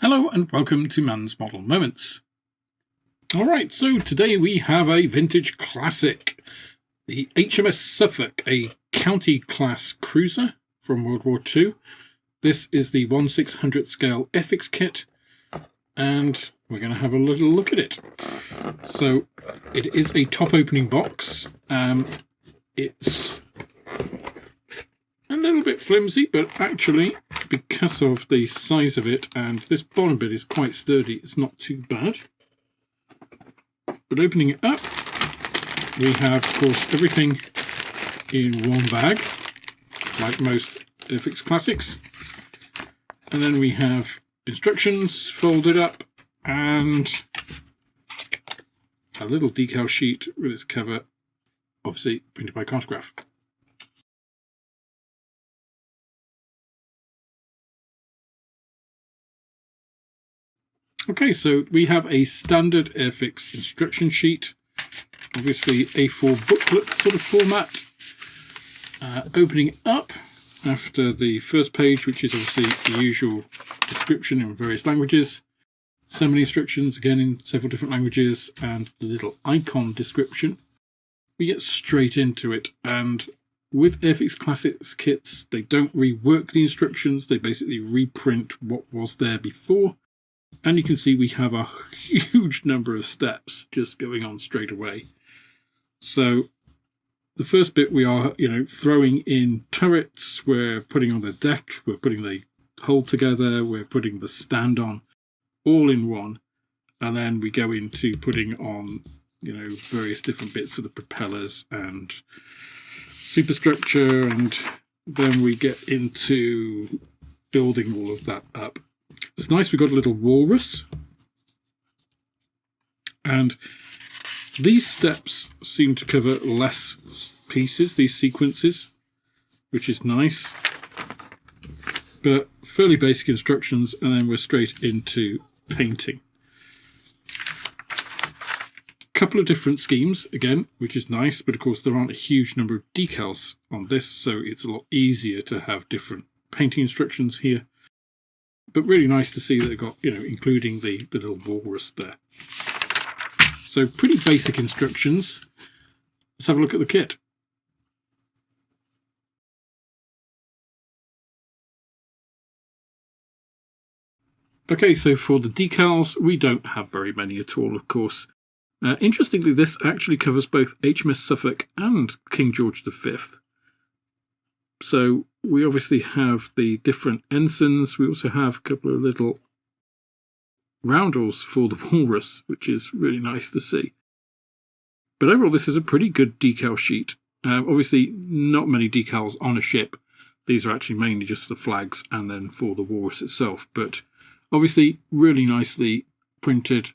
Hello and welcome to Mann's Model Moments. Alright, so today we have a vintage classic, the HMS Suffolk, a county class cruiser from World War II. This is the 1/600 scale Airfix kit, and we're going to have a little look at it. So it is a top opening box. It's a little bit flimsy, but actually, because of the size of it and this bottom bit is quite sturdy, it's not too bad. But opening it up, we have, of course, everything in one bag, like most Airfix Classics. And then we have instructions folded up and a little decal sheet with its cover, obviously printed by Cartograf. Okay, so we have a standard Airfix instruction sheet, obviously A4 booklet sort of format. Opening up after the first page, which is obviously the usual description in various languages, assembly instructions again in several different languages, and the little icon description. We get straight into it, and with Airfix Classics kits, they don't rework the instructions, they basically reprint what was there before. And you can see we have a huge number of steps just going on straight away. So the first bit we are, throwing in turrets, we're putting on the deck, we're putting the hull together, we're putting the stand on, all in one. And then we go into putting on, various different bits of the propellers and superstructure, and then we get into building all of that up. It's nice we've got a little Walrus, and these steps seem to cover less pieces, these sequences, which is nice, but fairly basic instructions, and then we're straight into painting. Couple of different schemes again, which is nice, but of course there aren't a huge number of decals on this, so it's a lot easier to have different painting instructions here. But really nice to see that they've got, including the little Walrus there. So pretty basic instructions. Let's have a look at the kit. Okay, so for the decals, we don't have very many at all, of course. Interestingly, this actually covers both HMS Suffolk and King George V. So we obviously have the different ensigns. We also have a couple of little roundels for the Walrus, which is really nice to see. But overall, this is a pretty good decal sheet. Obviously, not many decals on a ship. These are actually mainly just the flags and then for the Walrus itself. But obviously, really nicely printed.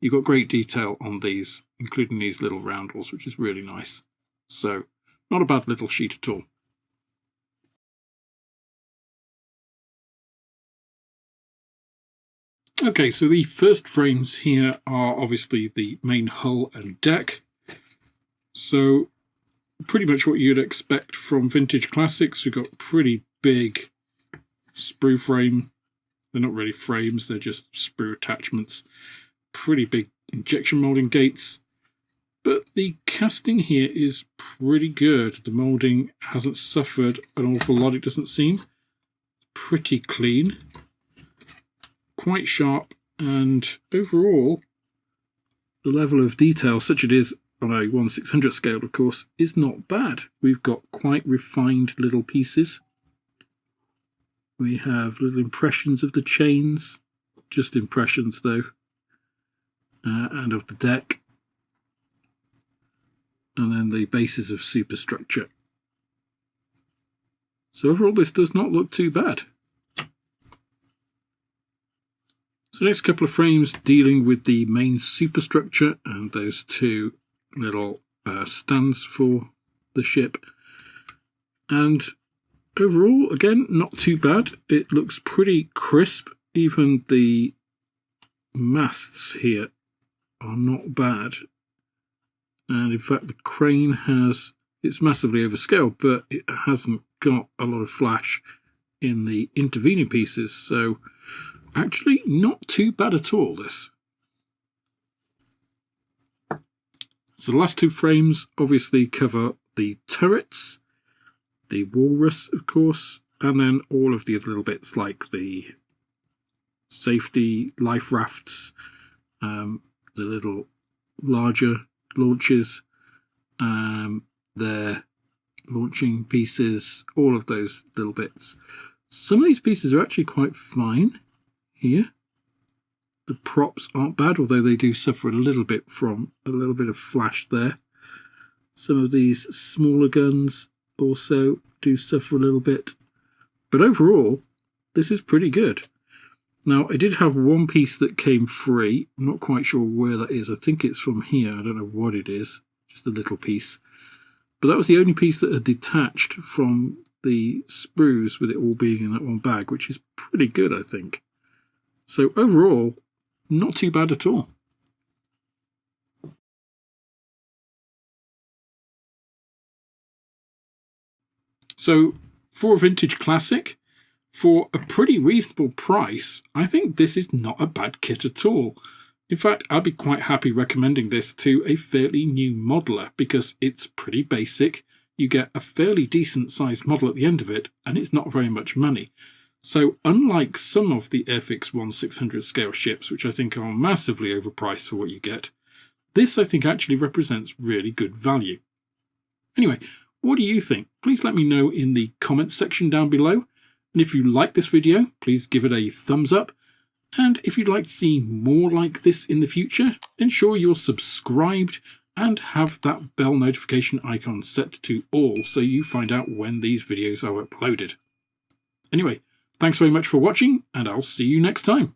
You've got great detail on these, including these little roundels, which is really nice. So, not a bad little sheet at all. Okay, so the first frames here are obviously the main hull and deck. So pretty much what you'd expect from Vintage Classics. We've got pretty big sprue frame. They're not really frames, they're just sprue attachments. Pretty big injection moulding gates. But the casting here is pretty good. The moulding hasn't suffered an awful lot, it doesn't seem. Pretty clean. Quite sharp, and overall the level of detail, such it is on a 1/600 scale of course, is not bad. We've got quite refined little pieces. We have little impressions of the chains, just impressions though, and of the deck, and then the bases of superstructure. So overall this does not look too bad. So the next couple of frames dealing with the main superstructure and those two little stands for the ship. And overall, again, not too bad. It looks pretty crisp. Even the masts here are not bad. And in fact, the crane it's massively overscaled, but it hasn't got a lot of flash in the intervening pieces. So actually not too bad at all, this. So the last two frames obviously cover the turrets, the Walrus, of course, and then all of the other little bits like the safety life rafts, the little larger launches, their launching pieces, all of those little bits. Some of these pieces are actually quite fine here. The props aren't bad, although they do suffer a little bit from a little bit of flash there. Some of these smaller guns also do suffer a little bit. But overall, this is pretty good. Now, I did have one piece that came free. I'm not quite sure where that is. I think it's from here. I don't know what it is. Just a little piece. But that was the only piece that had detached from the sprues with it all being in that one bag, which is pretty good, I think. So overall, not too bad at all. So for a vintage classic, for a pretty reasonable price, I think this is not a bad kit at all. In fact, I'd be quite happy recommending this to a fairly new modeler because it's pretty basic. You get a fairly decent sized model at the end of it, and it's not very much money. So unlike some of the Airfix 1/600 scale ships, which I think are massively overpriced for what you get, this I think actually represents really good value. Anyway, what do you think? Please let me know in the comments section down below. And if you like this video, please give it a thumbs up. And if you'd like to see more like this in the future, ensure you're subscribed and have that bell notification icon set to all so you find out when these videos are uploaded. Anyway, thanks very much for watching, and I'll see you next time.